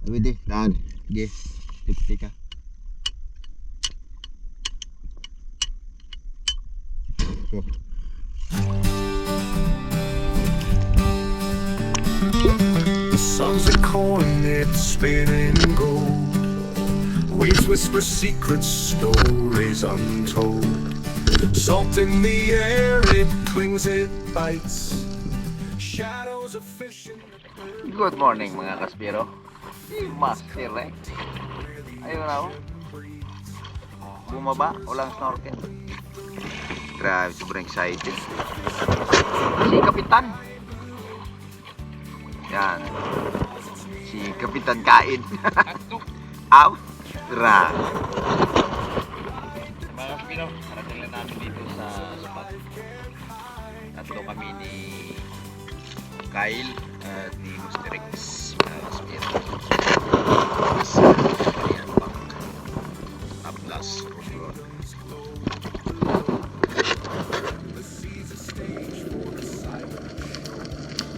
Pwede, daan. Sige, tipti ka. Oh. The sun's a coin, it's spinning gold. Waves whisper secrets, stories untold. Salt in the air, it clings, it bites. Shadows of fish in the clear. Good morning mga kaspiro. Si Master eh. Ayun na ako. Bumaba, walang snorkel. Grabe, sobrang excited. Si Kapitan. Yan. Si Kapitan Kain. Aw. Grabe. Mga kaspiro, parating lang namin dito sa spot. Tatlo kami ni Kyle at ni Mr. Rex. Mga kaspiro. Sa Korean Bank. Tablas Road.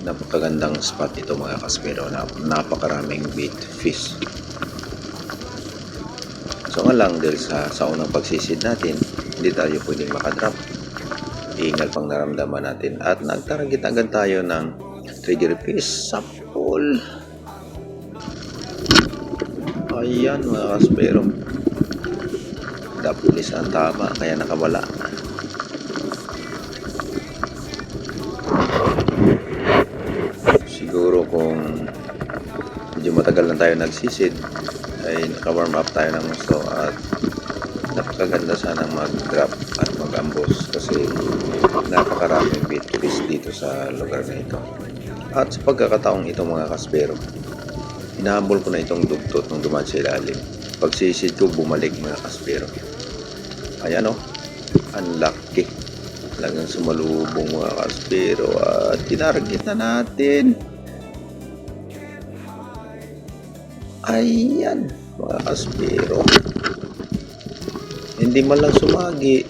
Napakagandang spot ito mga kaspero. Napakaraming bait fish. So nga lang dahil sa unang pagsisid natin, hindi tayo pwedeng makadrop. Ingal pang naramdaman natin at nagtaragit agad tayo ng trigger fish sa pool. Ayan mga kaspero. Dapulis ang tama kaya nakawala. Siguro kung medyo matagal na tayo nagsisid ay naka-warm up tayo ng gusto at napakaganda sanang mag-drop at mag-ambos kasi napakaraming bait fish dito sa lugar na ito. At sa pagkakataong ito mga kaspero, hinahabol ko na itong dugtot nung dumaan sa ilalim. Pagsisid ko bumalik mga kaspero. Ayan o, unlucky. Talagang sumalubong mga kaspero at tinarget na natin. Ayan mga kaspero. Hindi man lang sumagi.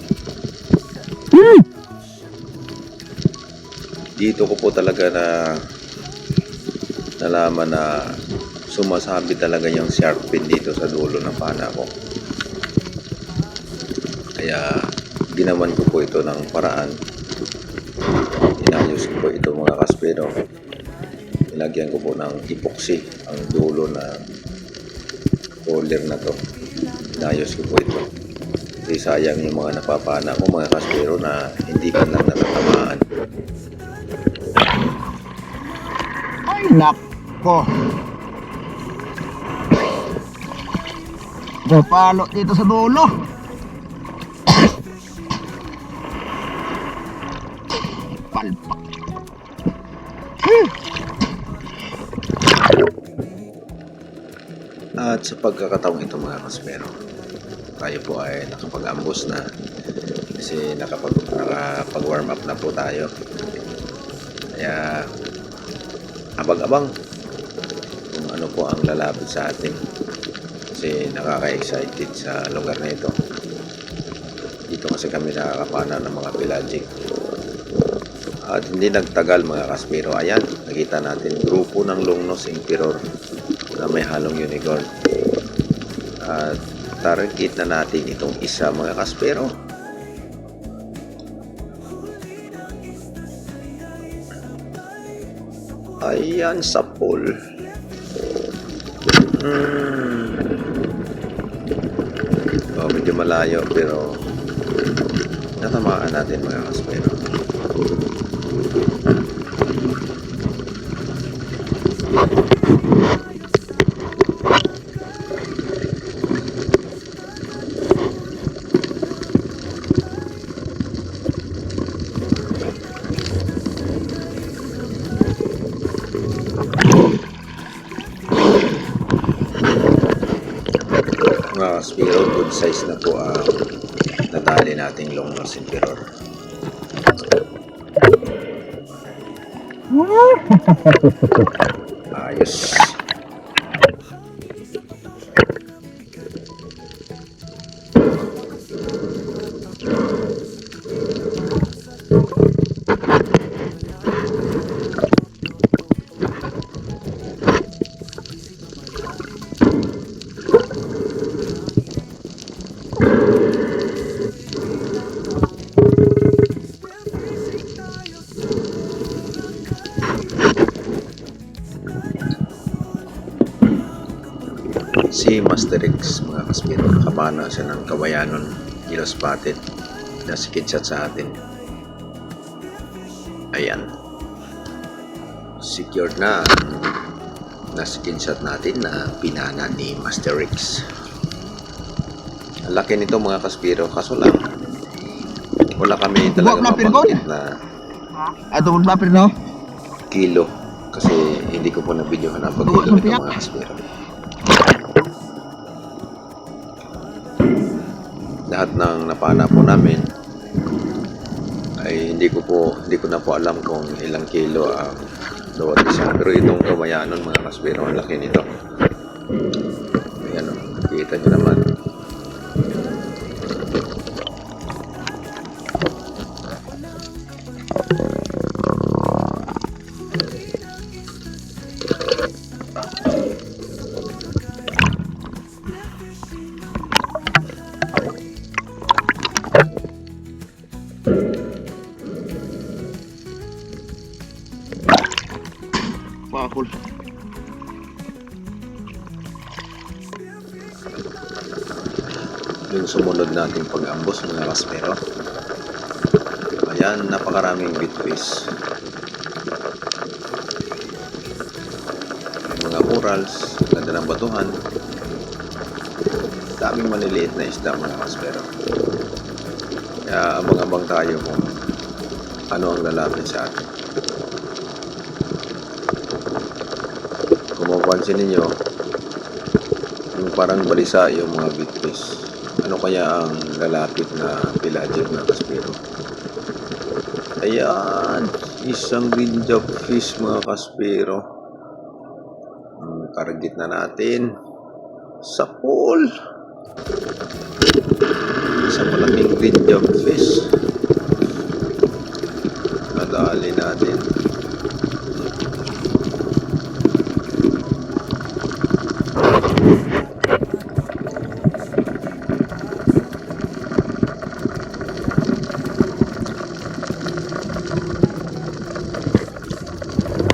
Dito ko po talaga na nalaman na sumasabi talaga yung shark fin dito sa dulo ng pana ko. Kaya ginawan ko po ito ng paraan. Inayos ko po ito mga kaspero. Ilagyan ko po ng epoxy ang dulo na holder na to. Inayos ko po ito. Kasi sayang yung mga napapana ko mga kaspero na hindi ka lang natatamaan. Ay, nako. Palo dito sa dulo. Palpak. At sa pagkakataong ito mga kaspero, tayo po ay nakapag-ambos na kasi nakapag-warm up na po tayo. Kaya abang-abang kung ano po ang lalapit sa atin kasi nakaka-excited sa lugar na ito. Dito kasi kami nakakapana ng mga pelagic. At hindi nagtagal mga kaspero, ayan, nakita natin grupo ng Longnose Emperor na may halong unicorn. At target na natin itong isa mga kaspero. Ayan sa pool. Oh, medyo malayo pero natamaan natin mga kaspero. Mga kaspero, good size na po ang natali nating Longnose Emperor. Ayos. Si Master X, mga kaspiro, nakapana siya ng kawayanon, yellow spotted, na sikidshot sa atin. Ayan. Secured na na screenshot natin na pinana ni Master X. Ang laki nito mga kaspiro, kaso lang wala kami talaga mabanggit na Ato mo mapir no? kilo kasi hindi ko po na video na pag-kilo nito mga kaspiro. Lahat ng napana po namin ay hindi ko na po alam kung ilang kilo ang bawat isa. Pero itong kawayanon mga kaspiro, ang laki nito. Ayan o, kita nyo naman. Pakul. Yung sumunod nating pag-ambos mga kaspero. Ayan, napakaraming bitfish. Mga corals, ganda ng batuhan. Daming maliliit na isda mga kaspero. Kaya abang-abang tayo kung ano ang lalapit sa atin. Kung mapansin ninyo, yung parang balisa yung mga bitfish. Ano kaya ang lalapit na pelagic na kaspero? Ayan, isang green job fish mga kaspero. Target na natin sa pool. Isang malaking green job fish. Nadali natin.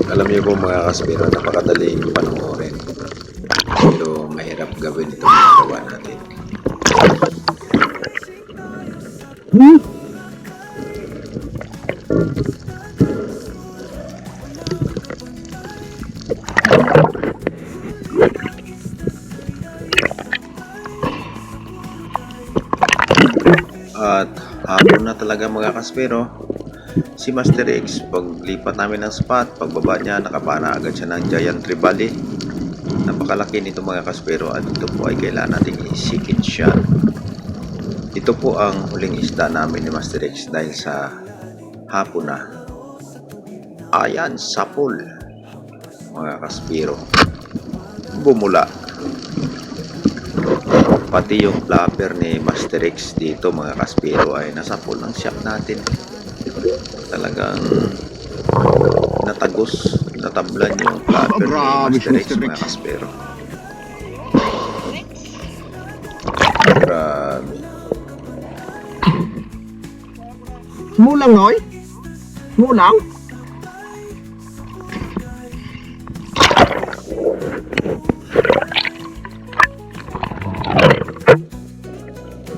Alam niyo po mga kaspero, napakadaling panoorin. Pero mahirap gawin itong ginagawa natin. At hapon na talaga mga kaspero. Si Master X, paglipat namin ng spot, pagbaba niya, nakapana agad siya ng giant trevally. Napakalaki nito mga kaspero at ito po ay kailangan nating isikit siya. Ito po ang huling isda namin ni Master X dahil sa hapon na. Ayan, sapol. Mga kaspero. Bumula. Pati yung flapper ni Master X dito mga kaspero ay nasapol ng shop natin. Talagang natagos, natablan yung flapper ni Master X mga kaspero. Grabe. Mulang noy? Mulang?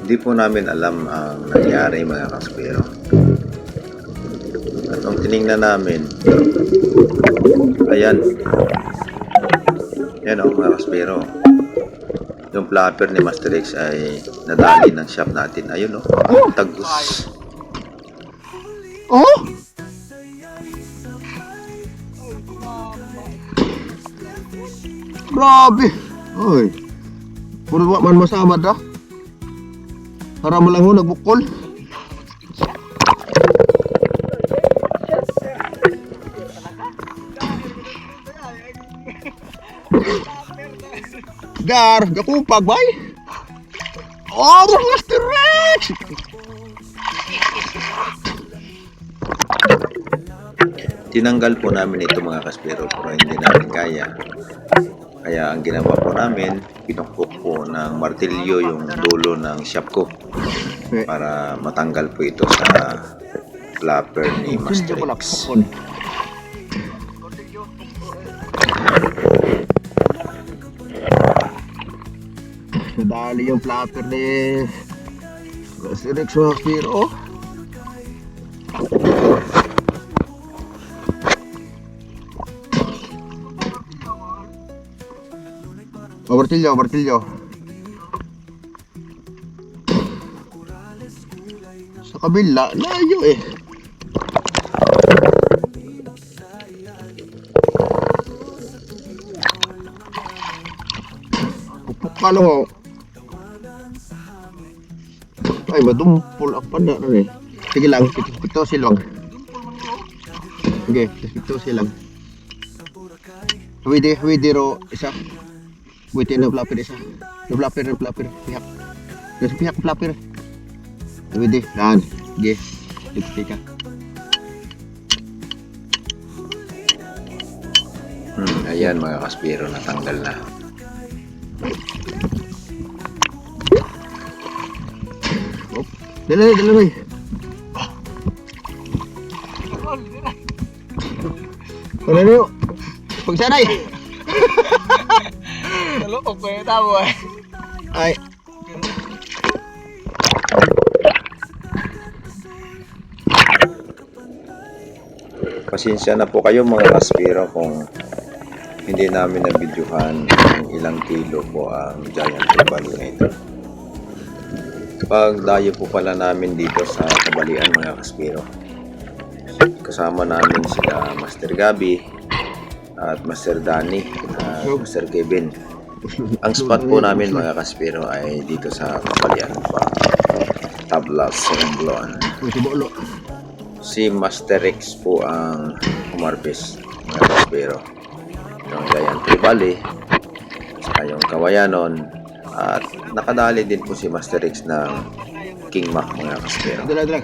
Hindi po namin alam ang nangyari mga kaspero. At nung tinignan namin, ayan. Yan o mga kaspero. Yung flapper ni Master X ay nadali ng shop natin. Ayun o, tagus. Oh? Grabe. Oy. Puro man masama dah. Para mo lang ho nagbukol. Dar, gakupag bay. Oh, Master Rex. Tinanggal po namin ito mga kaspero pero hindi namin kaya. Kaya ang ginawa po namin, pinukpok po ng martilyo yung dulo ng shop ko para matanggal po ito sa flapper ni Master X. Nadali yung flapper ni Master Rex mga kaspiro. Martilyo, martilyo. Sa kabila, layo eh. Pupuk ka lang oh. Ay, madumpol ang pada na eh. Sige lang, pito silang. Sige, pito silang. Hawidi ro isa. Buti na flapper isa. Na flapper. Pihak. Nasa pihak flapper. Hawidi, dan. Sige, tika. Ayan mga kaspiro, natanggal na. Dala. Ano niyo? Pagsanay. Nalukog ko yung tabo eh. Ay. Pasensya na po kayo mga kaspiro kung hindi namin nabidyohan ng ilang kilo po ang giant trevally na ito. Pagdayo po pala namin dito sa Kabalian mga kaspiro. Kasama namin sila Master Gabi at Master Danny at Master Kevin. Ang spot po namin mga kaspiro ay dito sa Kabalian pa. Tablas, Romblon. Si Master Rex po ang umarpis mga kaspiro. Yung giant trevally saka yung kawayanon at nakadali din po si Master Rex ng King Mac mga kaspiro. Dala.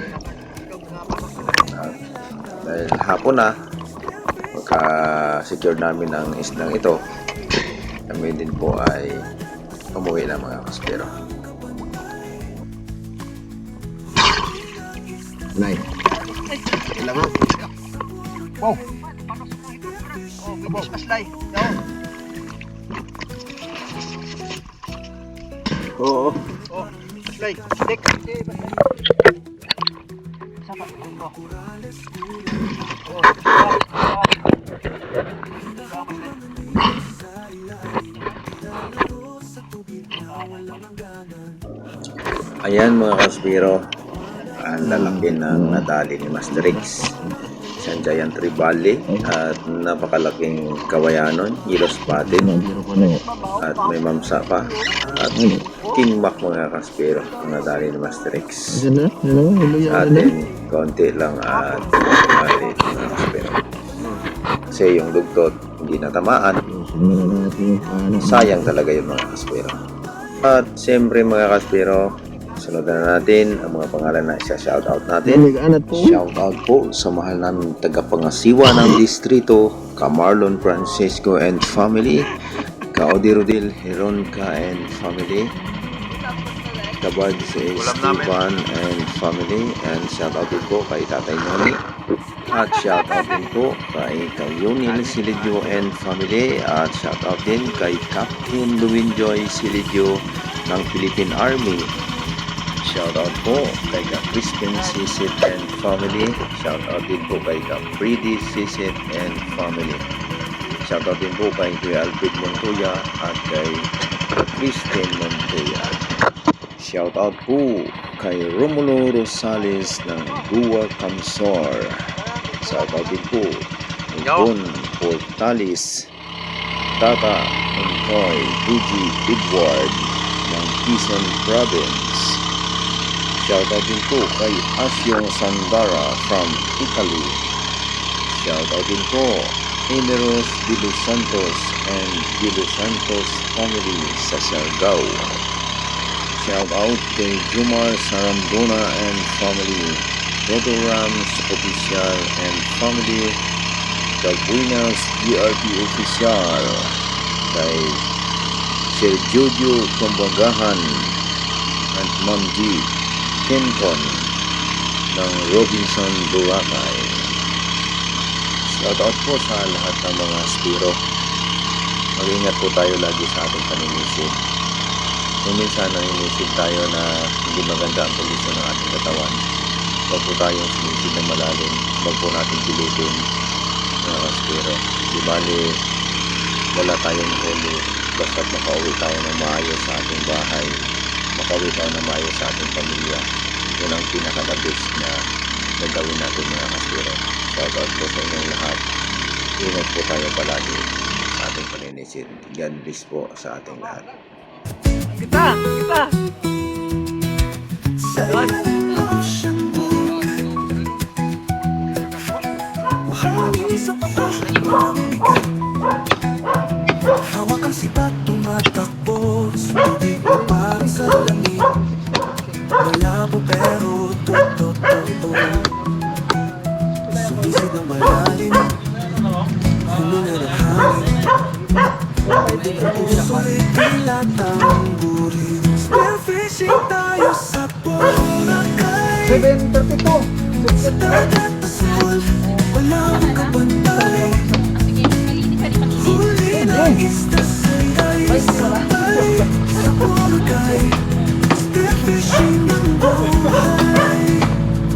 Dahil hapon na magka-secure namin ng islang ito, kami din po ay umuwi na mga kaspiro. Nay. Ilang mo? Wow. Kabos kaslay. Oo. Kaslay. Dek. Ayan mga kaspiro, ang lalaki ng nadali ni Master Rex. Isang giant trevally at napakalaking kawayanon, yellow spotted at may mamsa pa at King Mac mga kaspiro ang nadali ni Master Rex. Sa atin, konti lang at maliit mga kaspiro. Kasi yung dugtot hindi natamaan, sayang talaga yung mga kaspiro. At siyempre mga kaspiro, sunod na natin ang mga pangalan na isa-shoutout natin. Shoutout po sa mahal namin tagapangasiwa ng distrito, Camarlon Francisco and family, Kaodi Rodil Heronca and family, Kabad si Esteban and family, and shoutout din po kay Tatay Noni. At shoutout din po kay Yunil Silidyo and family, at shoutout din kay Captain Luwinjoy Silidyo ng Philippine Army. Shoutout po kay Crispin Sisit and family. Shoutout din po kay Freddy Sisit and family. Shoutout din po kay Kuya Alfred Montoya at kay Kristen Montoya. Shoutout po kay Romulo Rosales ng Gua Camsor. Shoutout din po kay Don Portalis, Tata Entoy, Fuji Edward ng Quezon Province. Shoutout din po kay Asyong Sandara from Italy. Shoutout din po Emeros de los Santos and de los Santos family sa Siargao. Shoutout kay Jumar Sarandona and family, Toto Rams Official and family, Calbuinas DRT Official, kay Sir Jojo Kumbagahan at Ma'am G. Kenton ng Robinson, Boracay. Shoutout po sa lahat ng mga aspiro. Mag-ingat po tayo lagi sa ating paninisid. Kung minsan nanginisip tayo na hindi maganda ang kondisyon ng ating katawan, huwag po tayong sumisid ng malalim, huwag po natin pilitin mga kaspero. Di bali, wala tayong huli, basta't makauwi tayo ng maayos sa ating bahay, makauwi tayo ng maayos sa ating pamilya. Yun ang pinaka-the-best na gagawin natin mga kaspero. Shoutout po sa inyong lahat. Ingat po tayo palagi sa ating paninisid. God bless po sa ating lahat. Kita! Hawak ang sipat, tumatakbo, sumunod mo parang sa langit. Malabo pero totoo. Sumisid ng malalim, huminga ng hangin. Puso'y tila tamburin. Spearfishing tayo sa Boracay. 7:32. Sa dagat asul, walang kabantay. Huli ng isda sa'y sabay. Sa Boracay, spearfishing ng buhay.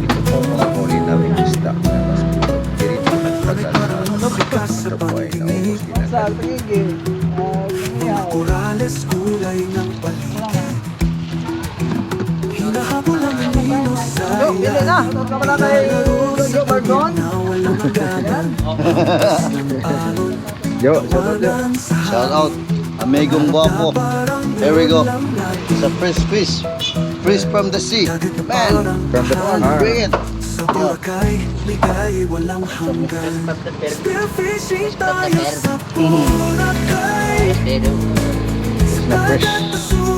Ito po mga huli namin isda mga kaspero. Dirito nagtagal na Mabigas sa ito po ay pangtingin. naubos din agad. Mga korales, kulay ng paligid. Hinahabol ang nino sa ilan. Na walang hangganan. Yo, shout out. Amigong guapo. Here we go. It's a fresh fish. Fresh from the sea. Man, from the pond. Bring it. Sa Boracay, ligay walang hanggan. Spearfishing tayo sa Boracay. Na fresh. Dagat asul,